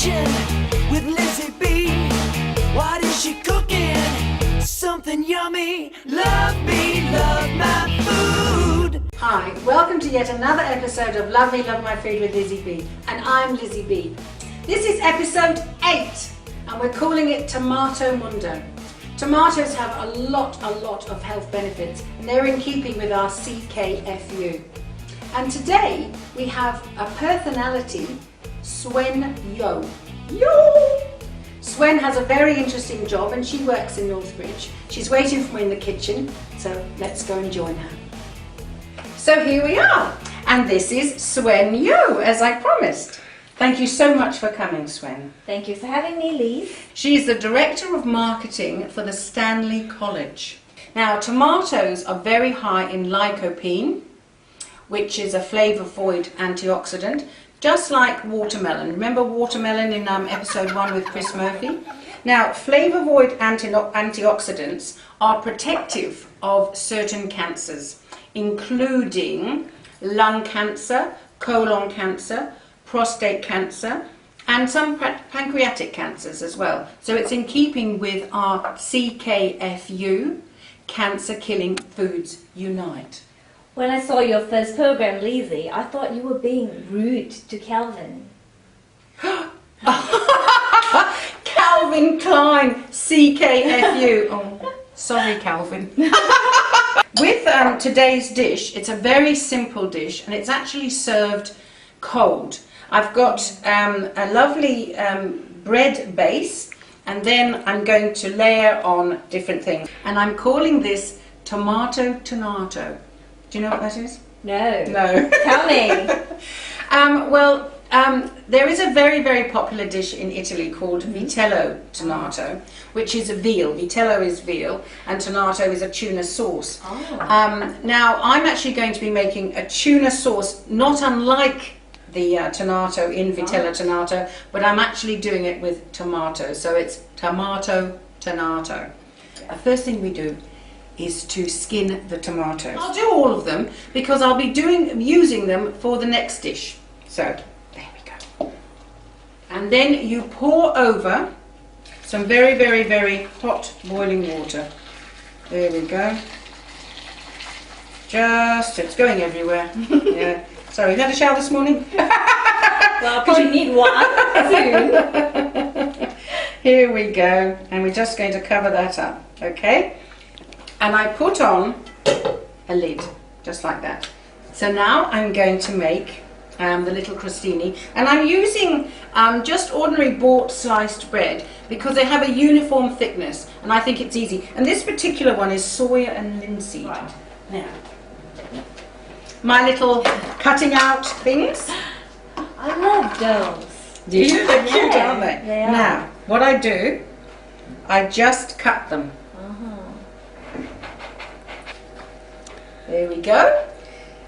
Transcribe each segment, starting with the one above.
kitchen with Lizzie B. What is she cooking? Something yummy. Love me, love my food. Hi, welcome to yet another episode of Love Me, Love My Food with Lizzie B. And I'm Lizzie B. This is episode 8 and we're calling it Tomatomundo. Tomatoes have a lot of health benefits and they're in keeping with our CKFU. And today we have a Perthonality Swen Yo. Swen has a very interesting job and she works in Northbridge. She's waiting for me in the kitchen, so let's go and join her. So here we are, and this is Swen Yo, as I promised. Thank you so much for coming, Swen. Thank you for having me, Liz. She's the Director of Marketing for the Stanley College. Now, tomatoes are very high in lycopene, which is a flavour void antioxidant, just like watermelon. Remember watermelon in episode 1 with Chris Murphy? Now, flavour void antioxidants are protective of certain cancers, including lung cancer, colon cancer, prostate cancer, and some pancreatic cancers as well. So it's in keeping with our CKFU, Cancer Killing Foods Unite. When I saw your first program, Lizzie, I thought you were being rude to Calvin. Calvin Klein, CKFU. Oh, sorry, Calvin. With today's dish, it's a very simple dish and it's actually served cold. I've got a lovely bread base and then I'm going to layer on different things. And I'm calling this tomato. Do you know what that is? No. No. Tell me. There is a very popular dish in Italy called vitello tonato, which is a veal. Vitello is veal and tonato is a tuna sauce. Oh. Now, I'm actually going to be making a tuna sauce, not unlike the tonato in vitello tonato, but I'm actually doing it with tomato. So it's tomato. The first thing we do is to skin the tomatoes. I'll do all of them because I'll be using them for the next dish. So there we go. And then you pour over some very hot boiling water. There we go. It's going everywhere. Yeah. Sorry, you had a shower this morning? Well, I probably need one soon. Here we go. And we're just going to cover that up. Okay? And I put on a lid, just like that. So now I'm going to make the little crostini. And I'm using just ordinary bought sliced bread because they have a uniform thickness and I think it's easy. And this particular one is soya and linseed. Right. Now, my little cutting out things. I love those. Do you? They're cute, aren't they? They are. Now, what I do, I just cut them. There we go.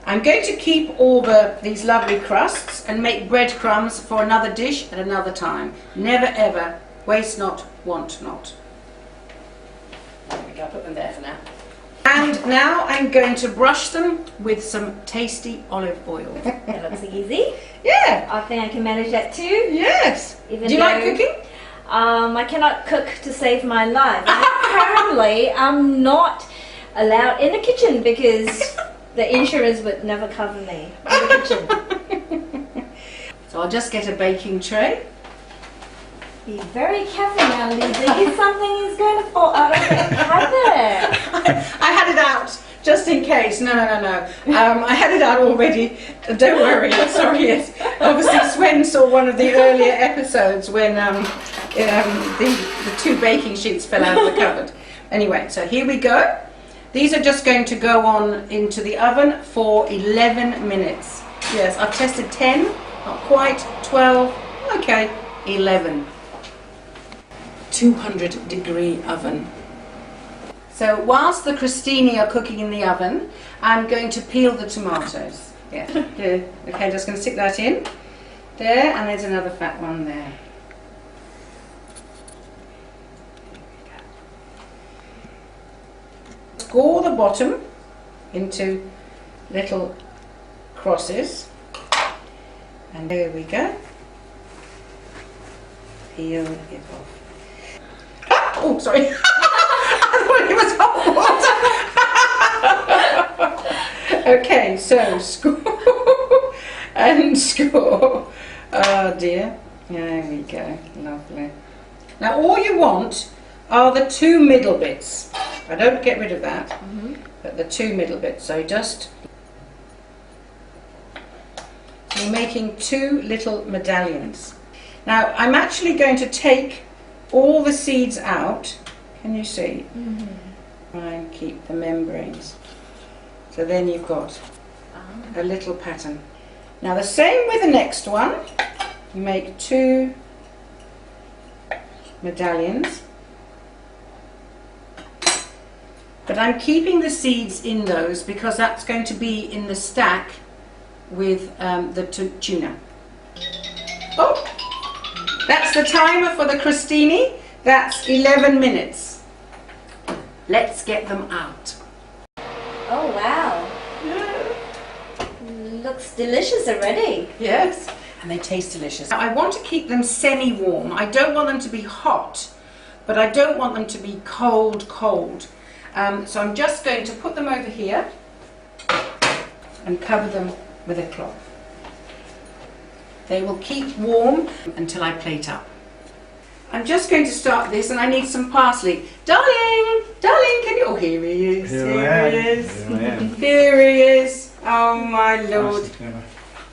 I'm going to keep all these lovely crusts and make breadcrumbs for another dish at another time. Never ever waste not, want not. There we go, put them there for now. And now I'm going to brush them with some tasty olive oil. That looks easy. Yeah. I think I can manage that too. Yes. Even Do you like cooking? I cannot cook to save my life. Apparently, I'm not allowed in the kitchen because the insurance would never cover me in the kitchen. So I'll just get a baking tray. Be very careful now, Lizzie. Something is going to fall out of the cabinet. I had it out just in case. No. I had it out already. Don't worry. Sorry. Yes. Obviously, Swen saw one of the earlier episodes when the 2 baking sheets fell out of the cupboard. Anyway, so here we go. These are just going to go on into the oven for 11 minutes. Yes, I've tested 10, not quite, 12, okay, 11. 200-degree oven. So whilst the crostini are cooking in the oven, I'm going to peel the tomatoes. Yeah, here. Okay, just going to stick that in. There, and there's another fat one there. Score the bottom into little crosses, and there we go. peel it off. Oh, sorry. I thought it was hot water. Okay, so score and score. Oh dear. There we go. Lovely. Now all you want are the two middle bits. I don't get rid of that, but the two middle bits. So just you're making two little medallions. Now I'm actually going to take all the seeds out. Can you see? Try and keep the membranes. So then you've got a little pattern. Now the same with the next one. You make two medallions. But I'm keeping the seeds in those because that's going to be in the stack with the tuna. Oh, that's the timer for the crostini. That's 11 minutes. Let's get them out. Oh wow. Looks delicious already. Yes, and they taste delicious. Now, I want to keep them semi-warm. I don't want them to be hot, but I don't want them to be cold. So I'm just going to put them over here and cover them with a cloth. They will keep warm until I plate up. I'm just going to start this, and I need some parsley. Darling, can you? Oh, here he is. Here he is. Oh my Lord.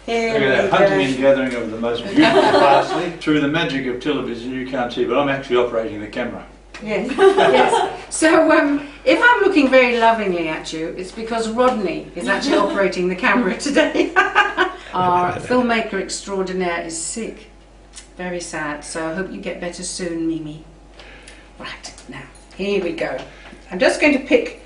Here Look we at that go. hunting and gathering of the most beautiful parsley. Through the magic of television, you can't see, but I'm actually operating the camera. Yes, yes. So if I'm looking very lovingly at you, it's because Rodney is actually operating the camera today. Our filmmaker extraordinaire is sick. Very sad. So I hope you get better soon, Mimi. Right, now, here we go. I'm just going to pick.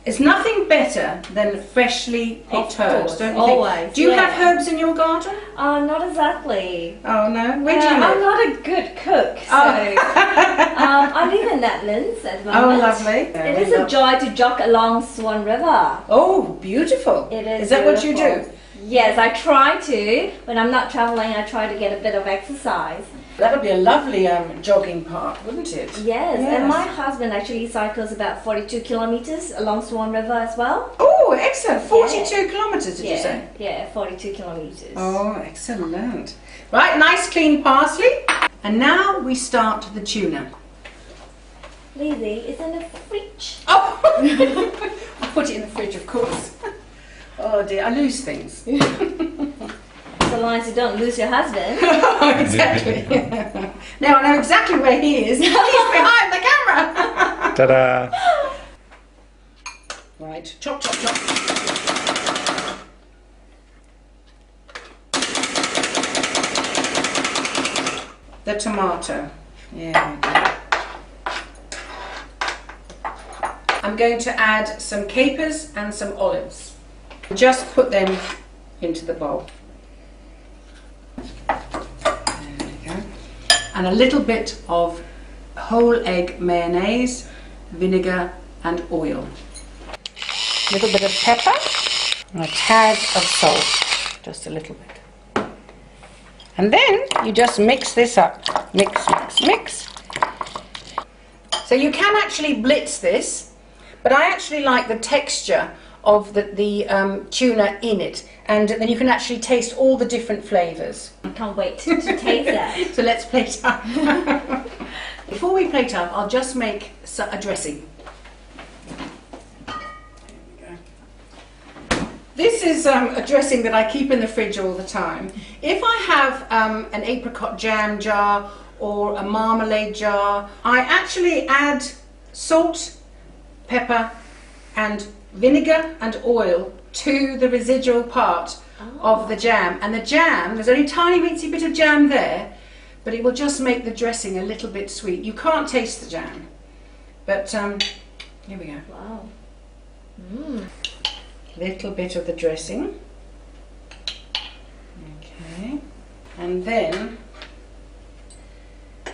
It's nothing better than freshly picked herbs, don't you always, think? Do you have herbs in your garden? Not exactly. Oh no, where do you live? I'm not a good cook, so I live in Netherlands at the Oh, moment. lovely. It is a joy to jog along Swen River. Oh, beautiful. It is. Is that what you do? Yes, I try to. When I'm not traveling, I try to get a bit of exercise. That would be a lovely jogging park, wouldn't it? Yes, and my husband actually cycles about 42 kilometers along Swan River as well. Oh, excellent. 42 kilometres, did you say? Yeah, 42 kilometers. Oh, excellent. Right, nice clean parsley. And now we start the tuna. Lizzie, it's in the fridge. Oh! I put it in the fridge, of course. Oh dear, I lose things. So long as you don't lose your husband. Exactly. Now I know exactly where he is. He's behind the camera. Ta-da! Right, chop, chop, chop. The tomato. Yeah. I'm going to add some capers and some olives. Just put them into the bowl. There we go. And a little bit of whole egg mayonnaise, vinegar and oil. A little bit of pepper and a tad of salt, just a little bit. And then you just mix this up. Mix, mix, mix. So you can actually blitz this, but I actually like the texture of the tuna in it, and then you can actually taste all the different flavours. I can't wait to taste that. So let's plate up. Before we plate up, I'll just make a dressing. This is a dressing that I keep in the fridge all the time. If I have an apricot jam jar or a marmalade jar, I actually add salt, pepper and vinegar and oil to the residual part of the jam. And the jam, there's only a tiny weensy bit of jam there, but it will just make the dressing a little bit sweet. You can't taste the jam, but here we go. Wow. Little bit of the dressing. Okay. And then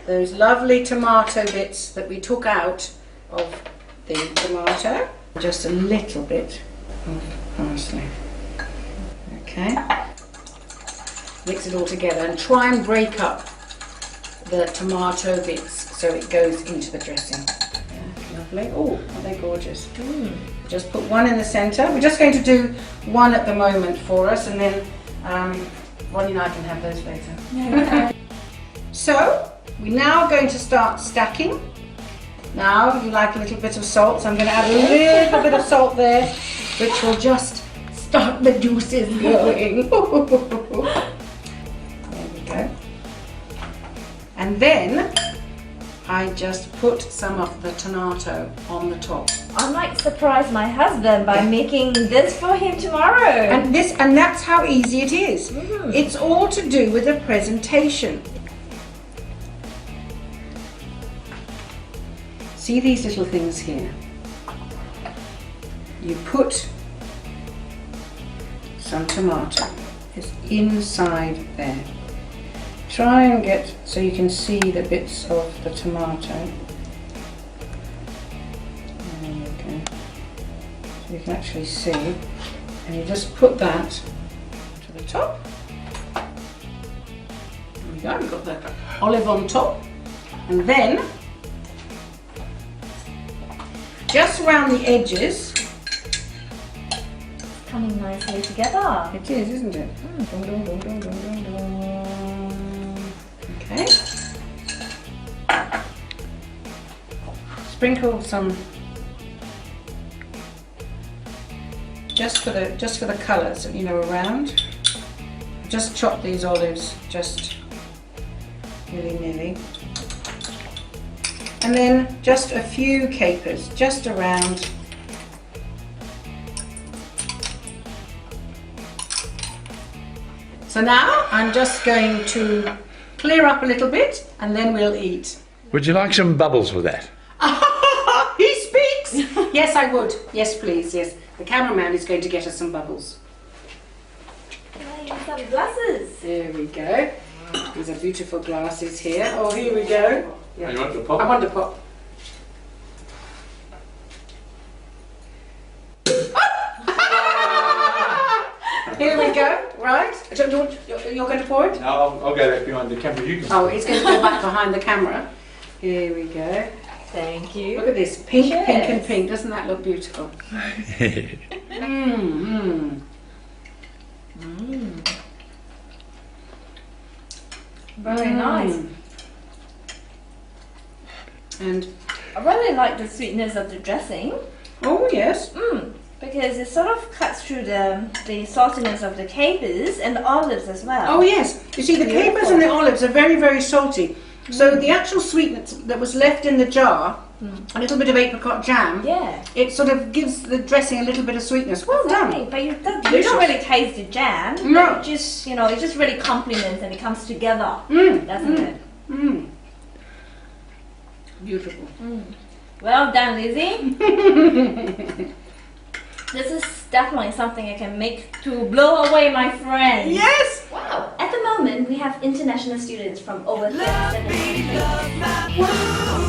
those lovely tomato bits that we took out of the tomato. Just a little bit of parsley. Okay. Mix it all together and try and break up the tomato bits so it goes into the dressing. Yeah, lovely. Oh, are they gorgeous? Just put one in the centre. We're just going to do one at the moment for us, and then Ronnie and I can have those later. Yeah. So we're now going to start stacking. Now you like a little bit of salt, so I'm going to add a little bit of salt there, which will just start the juices going. There we go. And then I just put some of the tomato on the top. I might surprise my husband by making this for him tomorrow. And that's how easy it is. It's all to do with the presentation. See these little things here? You put some tomato. It's inside there. Try and get so you can see the bits of the tomato. There you go. So you can actually see. And you just put that to the top. There we go, we've got the olive on top. And then, just around the edges. Coming nicely together. It is, isn't it? Dum, dum, dum, dum, dum, dum, dum. Okay. Sprinkle some just for the colour, so you know, around. Just chop these olives just willy-nilly. And then just a few capers just around. So now I'm just going to clear up a little bit and then we'll eat. Would you like some bubbles with that? He speaks! Yes, I would. Yes, please, yes. The cameraman is going to get us some bubbles. Can I use some glasses? There we go. These are beautiful glasses here. Oh, here we go. Yeah. You want the pop? I want to pop. Here we go, right? You're going to pour it? No, I'll go back behind the camera. You can. Oh, it's going to go back behind the camera. Here we go. Thank you. Look at this, pink, Cheers. pink and pink. Doesn't that look beautiful? Very nice. And, I really like the sweetness of the dressing. oh yes. Because it sort of cuts through the saltiness of the capers and the olives as well. Oh yes. You see, the capers and the olives are very, very salty. So the actual sweetness that was left in the jar, a little bit of apricot jam, Yeah. it sort of gives the dressing a little bit of sweetness. Well done. But you Delicious. don't really taste the jam. No. It just, it just really complements and it comes together, doesn't it? Beautiful. Well done, Lizzie. This is definitely something I can make to blow away my friends. Yes. Wow. At the moment, we have international students from over 37 countries. Love my food.